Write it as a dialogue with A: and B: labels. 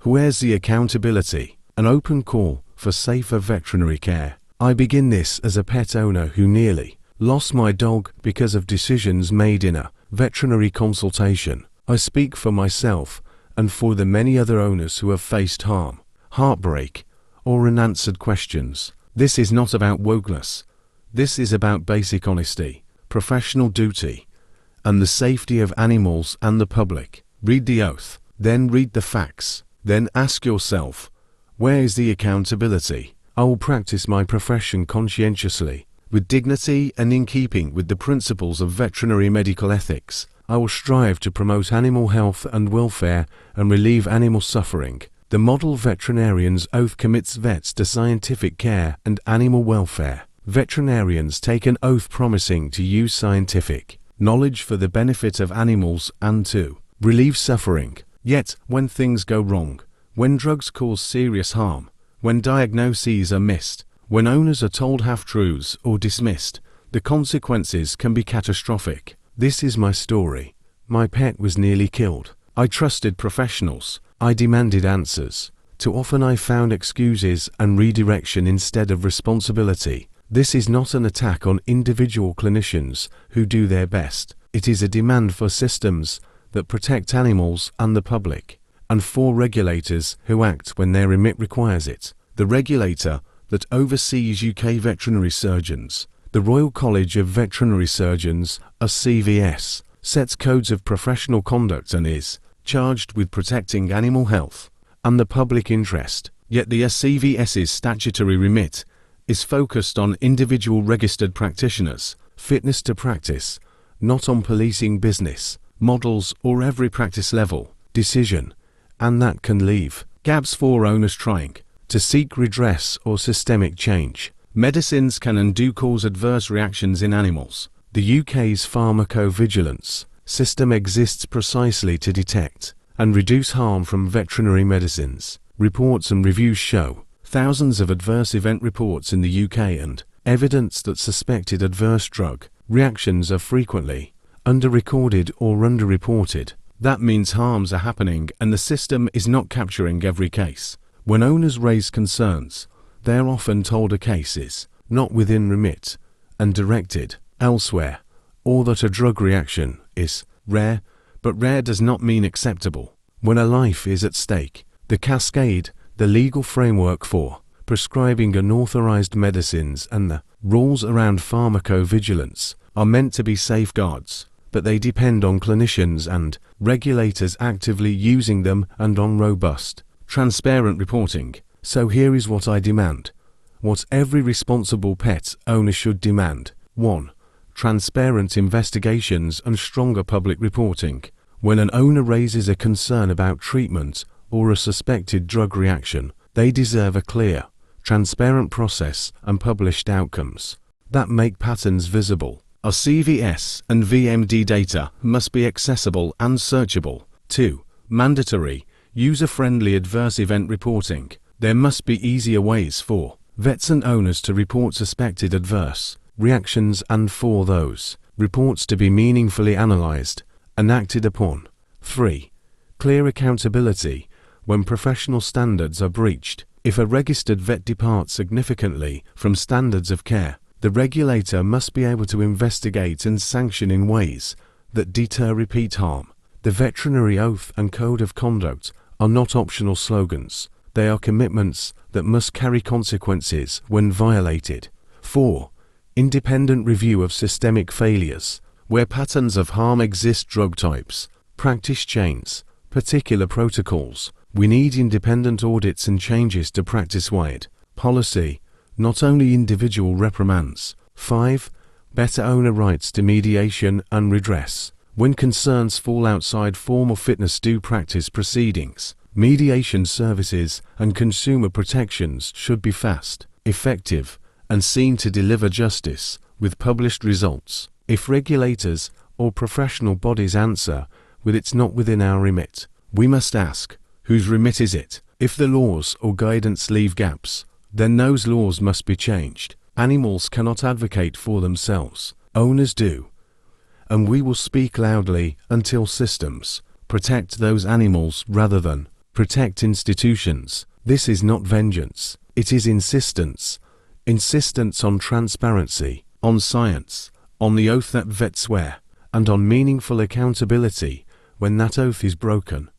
A: Where's the accountability? An open call for safer veterinary care. I begin this as a pet owner who nearly lost my dog because of decisions made in a veterinary consultation. I speak for myself and for the many other owners who have faced harm, heartbreak, or unanswered questions. This is not about wokeness. This is about basic honesty, professional duty, and the safety of animals and the public. Read the oath, then read the facts, then ask yourself, where is the accountability? I will practice my profession conscientiously, with dignity and in keeping with the principles of veterinary medical ethics. I will strive to promote animal health and welfare and relieve animal suffering. The model Veterinarians Oath commits vets to scientific care and animal welfare. Veterinarians take an oath promising to use scientific knowledge for the benefit of animals and to relieve suffering. Yet, when things go wrong, when drugs cause serious harm, when diagnoses are missed, when owners are told half-truths or dismissed, the consequences can be catastrophic. This is my story. My pet was nearly killed. I trusted professionals. I demanded answers. Too often I found excuses and redirection instead of responsibility. This is not an attack on individual clinicians who do their best. It is a demand for systems that protect animals and the public, and for regulators who act when their remit requires it. The regulator that oversees UK veterinary surgeons, the Royal College of Veterinary Surgeons, RCVS, sets codes of professional conduct and is charged with protecting animal health and the public interest. Yet the RCVS's statutory remit is focused on individual registered practitioners' fitness to practice, not on policing business models or every practice level decision, and that can leave gaps for owners trying to seek redress or systemic change. Medicines can and do cause adverse reactions in animals. The UK's pharmacovigilance system exists precisely to detect and reduce harm from veterinary medicines. Reports and reviews show thousands of adverse event reports in the UK and evidence that suspected adverse drug reactions are frequently under-recorded or under-reported. That means harms are happening and the system is not capturing every case. When owners raise concerns, they are often told a case is not within remit and directed elsewhere, or that a drug reaction is rare, but rare does not mean acceptable. When a life is at stake, the cascade, the legal framework for prescribing unauthorized medicines and the rules around pharmacovigilance are meant to be safeguards, but they depend on clinicians and regulators actively using them and on robust, transparent reporting. So here is what I demand. What every responsible pet owner should demand. 1. Transparent investigations and stronger public reporting. When an owner raises a concern about treatment or a suspected drug reaction, they deserve a clear, transparent process and published outcomes that make patterns visible. Our CVS and VMD data must be accessible and searchable. 2. Mandatory, user-friendly adverse event reporting. There must be easier ways for vets and owners to report suspected adverse reactions and for those reports to be meaningfully analyzed and acted upon. 3. Clear accountability when professional standards are breached. If a registered vet departs significantly from standards of care, the regulator must be able to investigate and sanction in ways that deter repeat harm. The Veterinary Oath and Code of Conduct are not optional slogans. They are commitments that must carry consequences when violated. 4. Independent review of systemic failures. Where patterns of harm exist, drug types, practice chains, particular protocols, we need independent audits and changes to practice-wide policy, not only individual reprimands. 5. Better owner rights to mediation and redress. When concerns fall outside formal fitness due practice proceedings, mediation services and consumer protections should be fast, effective, and seen to deliver justice with published results. If regulators or professional bodies answer with "it's not within our remit," we must ask, whose remit is it? If the laws or guidance leave gaps, then those laws must be changed. Animals cannot advocate for themselves. Owners do. And we will speak loudly until systems protect those animals rather than protect institutions. This is not vengeance. It is insistence. Insistence on transparency, on science, on the oath that vets swear, and on meaningful accountability when that oath is broken.